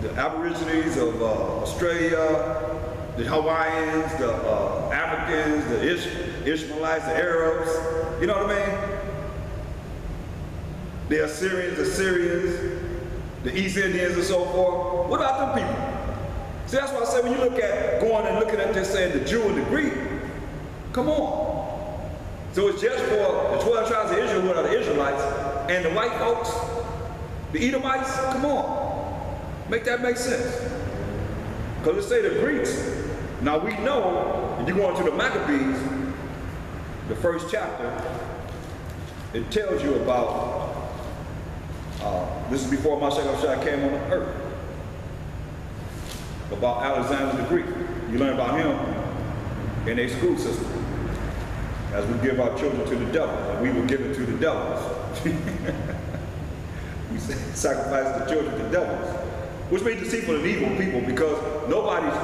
the Aborigines of Australia, the Hawaiians, the Africans, the Ishmaelites, the Arabs, you know what I mean? The Assyrians, the Syrians, the East Indians and so forth. What about them people? See, that's why I say when you look at going and looking at this saying the Jew and the Greek, come on. So it's just for the 12 tribes of Israel, who are the Israelites, and the white folks, the Edomites, come on. Make that make sense. Because it say the Greeks. Now we know, if you go into the Maccabees, the first chapter, it tells you about, this is before Mashayach came on the earth, about Alexander the Greek. You learn about him in a school system. As we give our children to the devil, and we will give it to the devils. We sacrifice the children to devils, which means deceitful and evil people, because nobody, if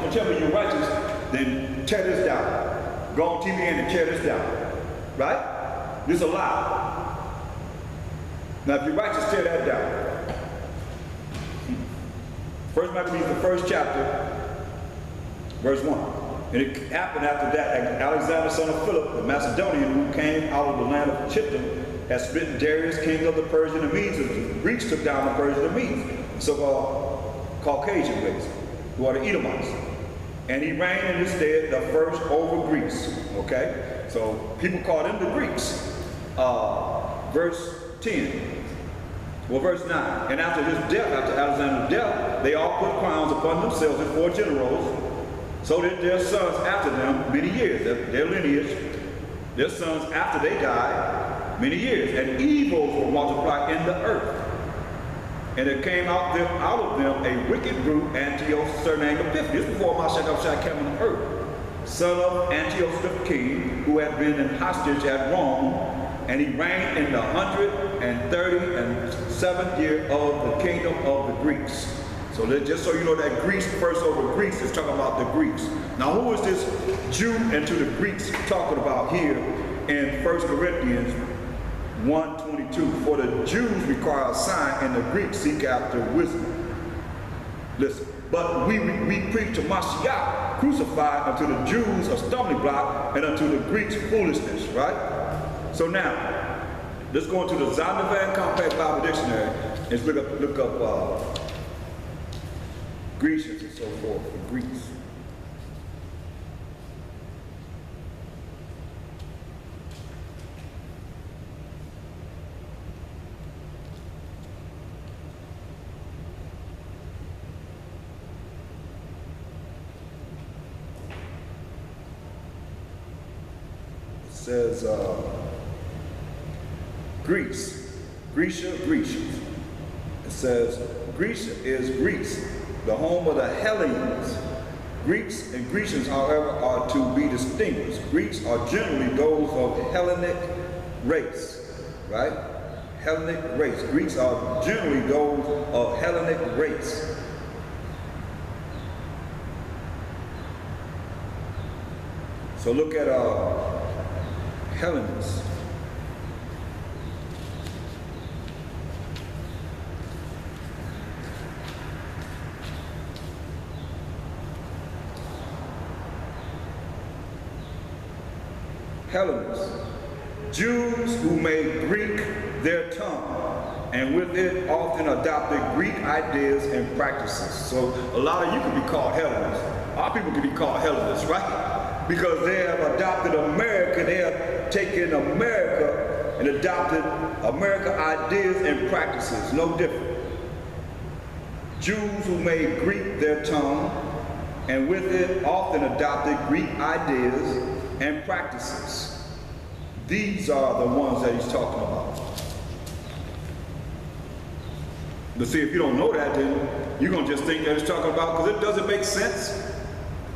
you tell me you're righteous, then tear this down. Go on TV and tear this down. Right? This is a lie. Now if you're righteous, tear that down. First Maccabees, the first chapter, verse 1. And it happened after that, Alexander, son of Philip, the Macedonian, who came out of the land of Chittim, had smitten Darius, king of the Persian and Medes. The Greeks took down the Persian and Medes, so-called Caucasian race, who are the Edomites. And he reigned in his stead, the first over Greece. Okay? So people call them the Greeks. Verse 10. Well, verse 9. And after his death, after Alexander's death, they all put crowns upon themselves and 4 generals, so that their sons after them many years, their lineage, their sons after they died many years, and evils were multiplied in the earth. And there came out of them a wicked root, Antiochus, surnamed Epiphanes. This is before Mashayach came on the earth, son of Antiochus the king, who had been in hostage at Rome, and he reigned in the 137th year of the kingdom of the Greeks. So just so you know that Greece, first over Greece, is talking about the Greeks. Now who is this Jew and to the Greeks talking about here in 1 Corinthians 1:22? For the Jews require a sign and the Greeks seek after wisdom. Listen, but we preach to Mashayach crucified, unto the Jews a stumbling block and unto the Greeks foolishness, right? So now, let's go into the Zondervan Compact Bible Dictionary and look up Grecians and so forth for Greeks. It says Greece, Grecia, Grecians. It says Grecia is Greece, the home of the Hellenes. Greeks and Grecians, however, are to be distinguished. Greeks are generally those of Hellenic race, right? Hellenic race. Greeks are generally those of Hellenic race. So look at Hellenes. Hellenes, Jews who made Greek their tongue, and with it often adopted Greek ideas and practices. So a lot of you could be called Hellenes. A lot of people could be called Hellenes, right? Because they have adopted America, they have taken America and adopted American ideas and practices, no different. Jews who made Greek their tongue, and with it often adopted Greek ideas and practices. These are the ones that he's talking about. But see, if you don't know that, then you're going to just think that it's talking about, because it doesn't make sense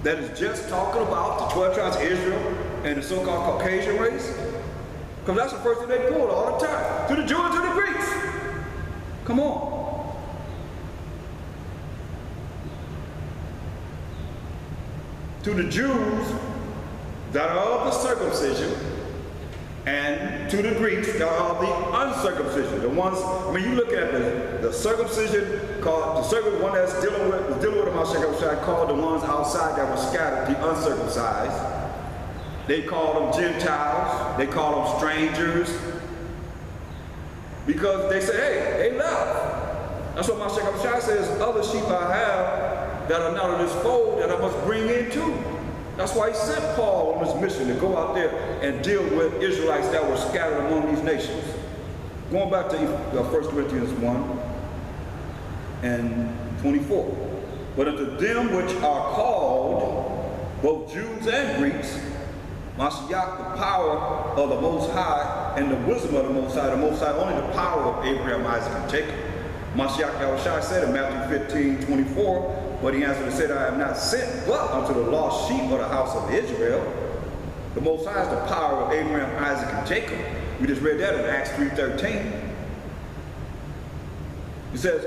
that it's just talking about the 12 tribes of Israel and the so-called Caucasian race. Because that's the first thing they quote all the time. To the Jews and to the Greeks. Come on. To the Jews that are of the circumcision, And to the Greeks, there are the uncircumcision. The ones, I mean, you look at the circumcision, called the circumcision, one that's dealing with the Mashayach, called the ones outside that were scattered, the uncircumcised. They call them Gentiles, they call them strangers, because they say, hey, they left. That's what Mashayach says, other sheep I have that are not of this fold that I must bring in too. That's why he sent Paul on his mission to go out there and deal with Israelites that were scattered among these nations. Going back to 1 Corinthians 1 and 24. But unto them which are called, both Jews and Greeks, Mashayach, the power of the Most High and the wisdom of the Most High only the power of Abraham, Isaac, and Jacob. Mashayach Yahawashi said in Matthew 15:24, but he answered and said, I am not sent but unto the lost sheep of the house of Israel. The Most High is the power of Abraham, Isaac, and Jacob. We just read that in Acts 3:13. He says,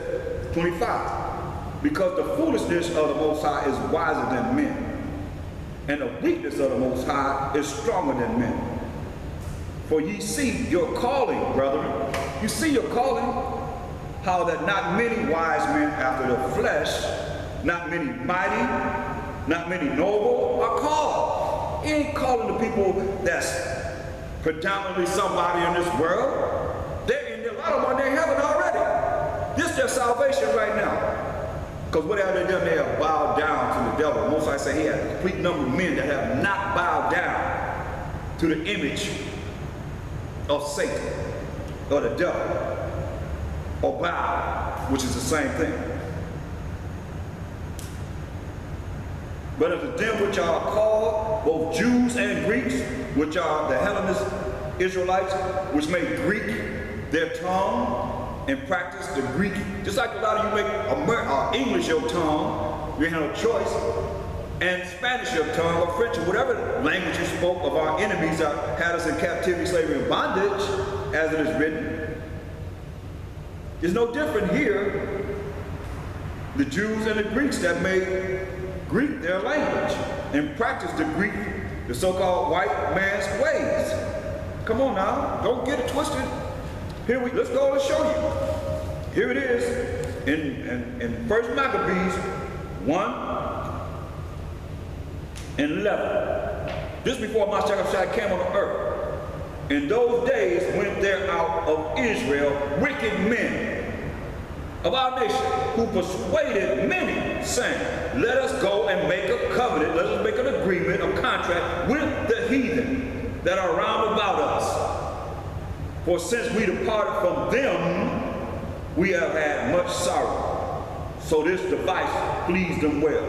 25, because the foolishness of the Most High is wiser than men, and the weakness of the Most High is stronger than men. For ye see your calling, brethren. You see your calling, how that not many wise men after the flesh, not many mighty, not many noble are called. He ain't calling the people that's predominantly somebody in this world. They're in there, a lot of them are in heaven already. This is their salvation right now. Because what have they done? They have bowed down to the devil. Most I say he had a complete number of men that have not bowed down to the image of Satan or the devil, or bow, which is the same thing. But unto them which are called, both Jews and Greeks, which are the Hellenist Israelites, which make Greek their tongue and practice the Greek. Just like a lot of you make English your tongue, you have no choice, and Spanish your tongue, or French, or whatever language you spoke of our enemies that had us in captivity, slavery, and bondage, as it is written. It's no different here. The Jews and the Greeks that made Greek their language and practice the Greek, the so-called white man's ways. Come on now, don't get it twisted. Let's go and show you. Here it is in 1 Maccabees 1 and 11. This before Mashayach came on the earth. In those days went there out of Israel wicked men of our nation, who persuaded many, saying, let us go and make a covenant, let us make an agreement, a contract with the heathen that are round about us. For since we departed from them, we have had much sorrow. So this device pleased them well.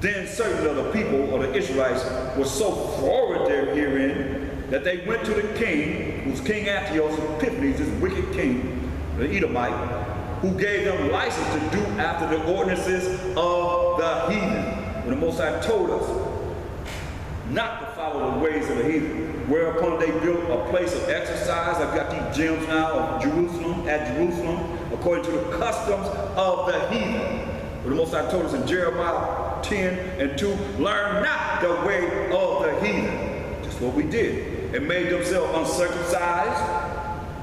Then certain of the people, or the Israelites, were so forward there herein, that they went to the king, who's King Antiochus Epiphanes, this wicked king, the Edomite, who gave them license to do after the ordinances of the heathen. When the Most High told us not to follow the ways of the heathen, whereupon they built a place of exercise. I've got these gyms now of Jerusalem, at Jerusalem, according to the customs of the heathen. But the Most High told us in Jeremiah 10 and 2, learn not the way of the heathen. Just what we did. And made themselves uncircumcised,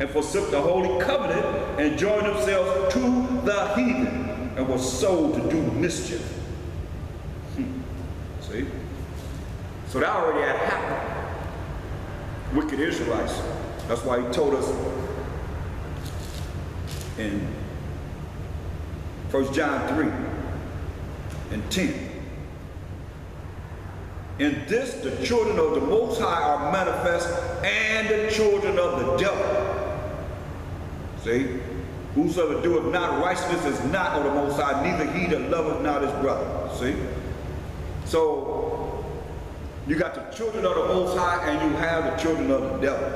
and forsook the holy covenant, and joined themselves to the heathen, and were sold to do mischief. See? So that already had happened. Wicked Israelites. That's why he told us in 1 John 3 and 10. In this the children of the Most High are manifest, and the children of the devil. See? Whosoever doeth not righteousness is not of the Most High, neither he that loveth not his brother. See? So, you got the children of the Most High, and you have the children of the devil.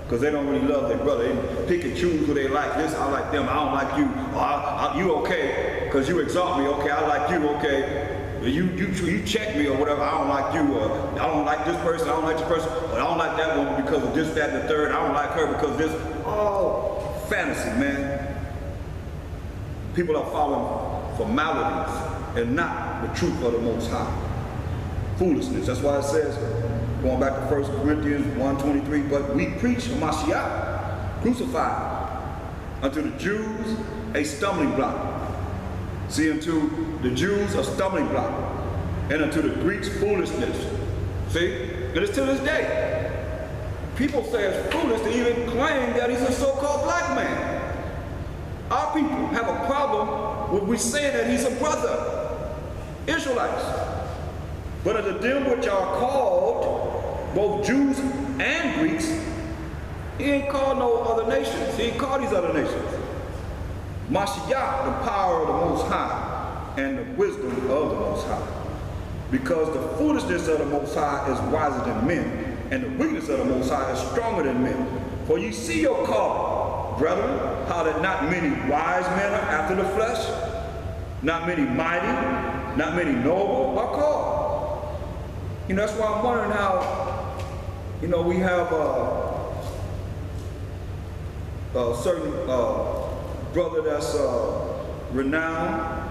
Because they don't really love their brother. They pick and choose who they like. This, I like them, I don't like you. Or you okay, because you exalt me, okay, I like you, okay. You check me or whatever, I don't like you, or I don't like this person, I don't like this person, or I don't like that woman because of this, that, and the third, I don't like her because of this. All fantasy, man. People are following formalities and not the truth of the Most High. Foolishness. That's why it says, going back to 1 Corinthians 1:23, but we preach a Mashayach, crucified, unto the Jews a stumbling block. See, unto the Jews a stumbling block, and unto the Greeks foolishness. See? And it's to this day. People say it's foolish to even claim that he's a so-called black man. Our people have a problem with we saying that he's a brother. Israelites. But unto them which are called, both Jews and Greeks, he ain't called no other nations. He ain't called these other nations. Mashayach, the power of the Most High, and the wisdom of the Most High. Because the foolishness of the Most High is wiser than men, and the weakness of the Most High is stronger than men. For you see your call, brethren, how that not many wise men are after the flesh, not many mighty, not many noble are called. You know, that's why I'm wondering how, you know, we have a certain brother that's renowned.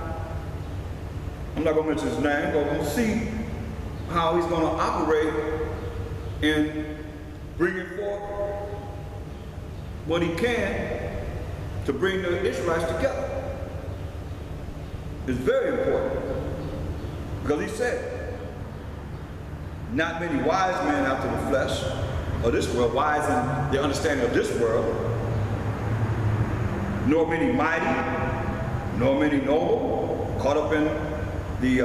I'm not going to mention his name, but we'll see how he's going to operate in bringing forth what he can to bring the Israelites together. It's very important. Because he said, not many wise men after the flesh of this world, wise in the understanding of this world, nor many mighty, nor many noble, caught up in the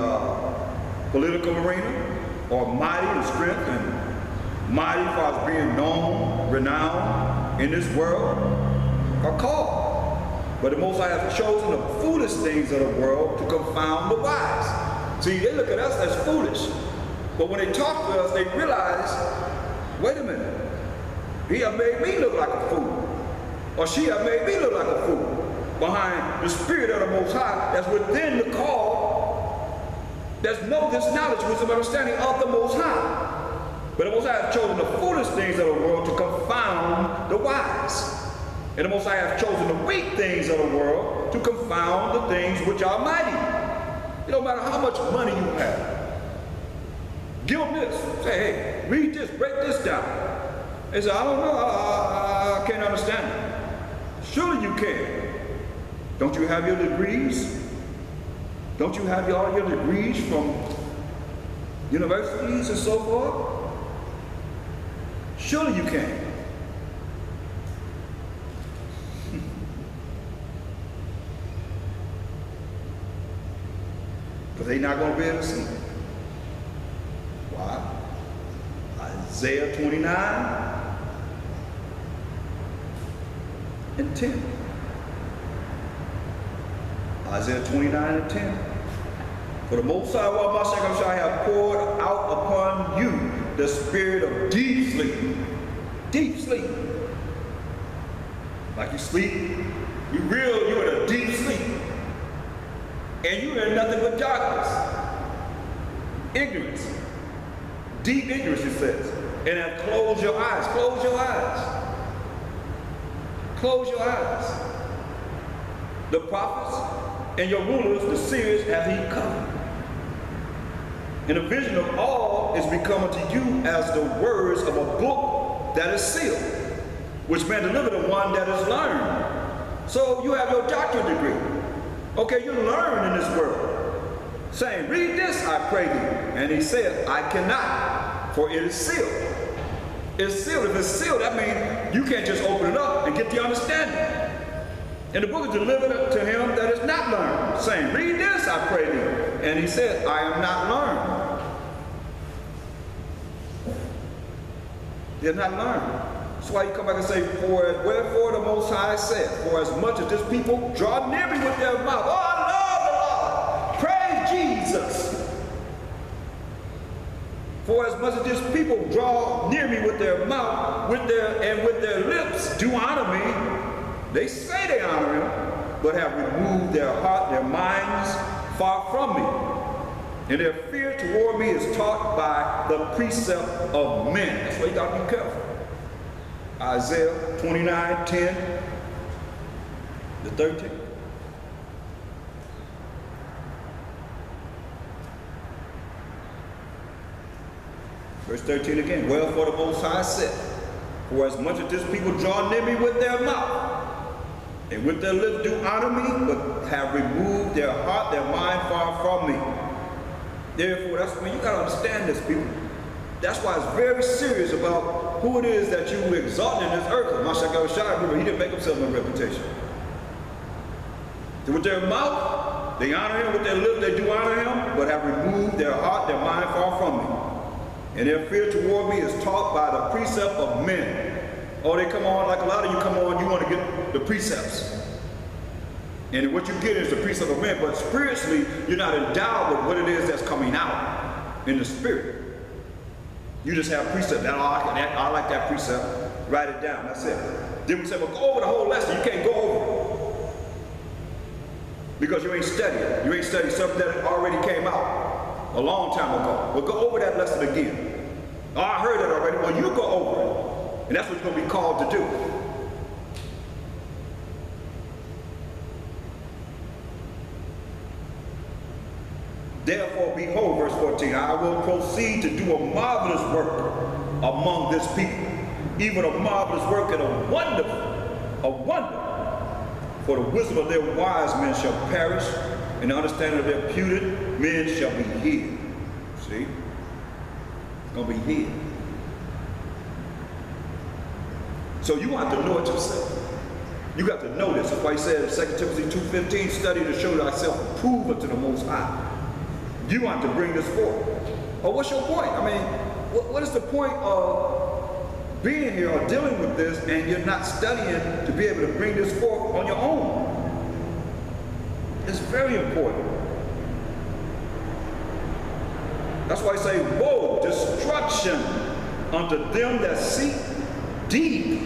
political arena, or mighty in strength and mighty as far as being known, renowned in this world, are called. But the Most High has chosen the foolish things of the world to confound the wise. See, they look at us as foolish, but when they talk to us, they realize, wait a minute, he have made me look like a fool, or she have made me look like a fool, behind the spirit of the Most High that's within the call. There's no this knowledge, wisdom, understanding of the Most High. But the Most High has chosen the foolish things of the world to confound the wise. And the Most High has chosen the weak things of the world to confound the things which are mighty. It don't matter how much money you have. Give them this. Say, hey, read this, break this down. They say, I don't know, I can't understand it. Surely you can. Don't you have your degrees? Don't you have all your degrees from universities and so forth? Surely you can. But they're not going to be able to see. Why? Isaiah 29 and 10. Isaiah 29 and 10. For the Most High, while Mashayach shall have poured out upon you the spirit of deep sleep. Deep sleep. Like you sleep, you're in a deep sleep. And you're in nothing but darkness. Ignorance. Deep ignorance, it says. And then close your eyes. Close your eyes. Close your eyes. The prophets and your rulers, the seers, have he covered. And the vision of all is become unto you as the words of a book that is sealed, which man deliver to one that is learned. So you have your doctorate degree. Okay, you learn in this world. Saying, read this, I pray thee. And he said, I cannot, for it is sealed. It's sealed. If it's sealed, that means you can't just open it up and get the understanding. And the book is delivered to him that is not learned, saying, read this, I pray thee. And he said, I am not learned. They're not learned. That's why you come back and say, wherefore the Most High said, for as much as this people draw near me with their mouth. Oh, I love the Lord. Praise Jesus. For as much as this people draw near me with their mouth, with their lips do honor me, they say they honor him, but have removed their heart, their minds far from me. And their fear toward me is taught by the precept of men. That's why you got to be careful. Isaiah 29, 10 to 13. Verse 13 again. Wherefore the Most High said, for as much as this people draw near me with their mouth, and with their lips do honor me, but have removed their heart, their mind far from me. Therefore, that's when you got to understand this, people. That's why it's very serious about who it is that you exalt in this earth. Mashayach, remember, he didn't make himself no reputation. So with their mouth, they honor him. With their lips, they do honor him, but have removed their heart, their mind far from me. And their fear toward me is taught by the precept of men. Oh, they come on, like a lot of you come on, you want to get the precepts. And what you get is the precept of men, but spiritually, you're not endowed with what it is that's coming out in the spirit. You just have precept. I like that precept. Write it down. That's it. Then we say, well, go over the whole lesson. You can't go over it. Because you ain't studied. You ain't studied something that already came out a long time ago. Well, go over that lesson again. Oh, I heard it already. Well, you go over it. And that's what you're going to be called to do. Therefore, behold, verse 14, I will proceed to do a marvelous work among this people, even a marvelous work and a wonder. For the wisdom of their wise men shall perish, and the understanding of their prudent men shall be hid. See? It's going to be hid. So you have to know it yourself. You got to know this. That's why he said in 2 Timothy 2:15, study to show thyself approved unto the Most High. You want to bring this forth. Oh, what's your point? I mean, what is the point of being here or dealing with this and you're not studying to be able to bring this forth on your own? It's very important. That's why I say, woe, destruction unto them that seek deep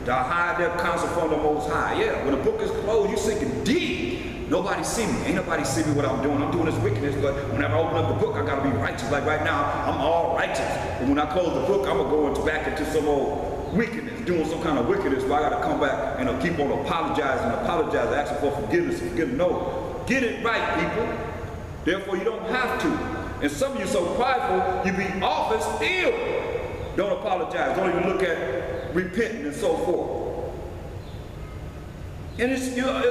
to hide their counsel from the Most High. Yeah, when the book is closed, you're seeking deep. Nobody see me. Ain't nobody see me what I'm doing. I'm doing this wickedness, but whenever I open up the book, I gotta be righteous. Like right now, I'm all righteous. But when I close the book, I'm gonna go back into some old wickedness, doing some kind of wickedness, so I gotta come back and keep on apologizing, asking for forgiveness. No, get it right, people. Therefore, you don't have to. And some of you so prideful, you be off and still don't apologize. Don't even look at repenting and so forth. And it's, you know,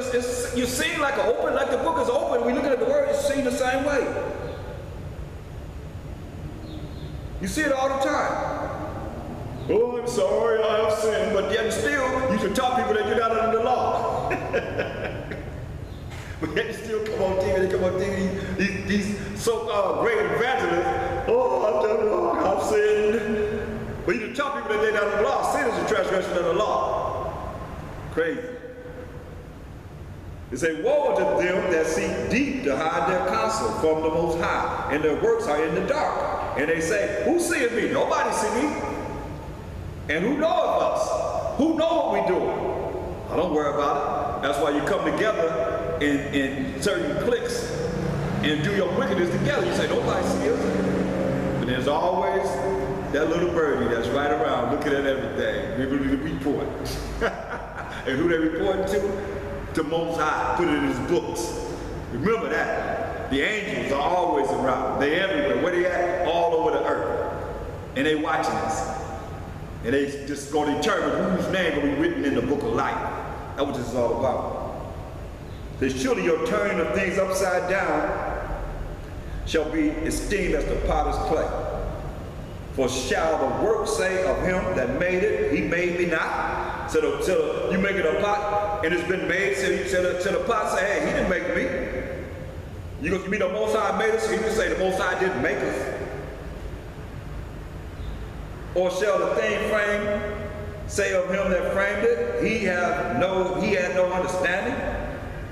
you seem like like the book is open. We look at the word, it's seen the same way. You see it all the time. Oh, I'm sorry, I have sinned, but yet still, you should tell people that you're not under the law. But yet you still come on TV, these so-called great evangelists. Oh, I've done wrong, I've sinned. But you should tell people that they're not under the law. Sin is a transgression of the law. Crazy. It say, woe unto them that seek deep to hide their counsel from the Most High, and their works are in the dark. And they say, who seeth me? Nobody see me. And who knoweth us? Who know what we do? I don't worry about it. That's why you come together in certain cliques and do your wickedness together. You say, nobody see us. But there's always that little birdie that's right around looking at everything. We report. And who they reporting to? The Most High, put it in his books. Remember that. The angels are always around. They're everywhere. Where they at? All over the earth. And they watching us. And they just going to determine whose name will be written in the book of life. That's what this is all about. That surely your turning of things upside down shall be esteemed as the potter's clay. For shall the work say of him that made it, he made me not? So you make it a pot and it's been made, so the pot say, hey, he didn't make me. You mean the Most High made us? So you can say the Most High didn't make us. Or shall the thing framed say of him that framed it, he had no understanding?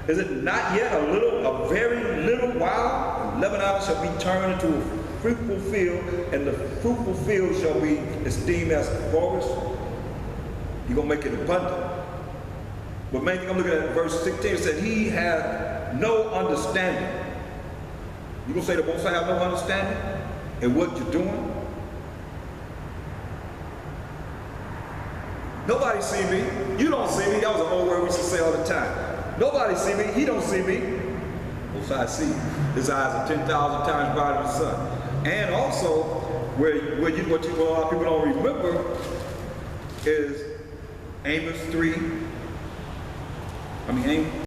Is it not yet a very little while, and Lebanon shall be turned into a fruitful field, and the fruitful field shall be esteemed as a forest? You're going to make it abundant. But main thing I'm looking at verse 16, it said, he had no understanding. You going to say the Most High have no understanding in what you're doing? Nobody see me. You don't see me. That was an old word we used to say all the time. Nobody see me. He don't see me. Most High see. His eyes are 10,000 times brighter than the sun. And also, what a lot of people don't remember is Amos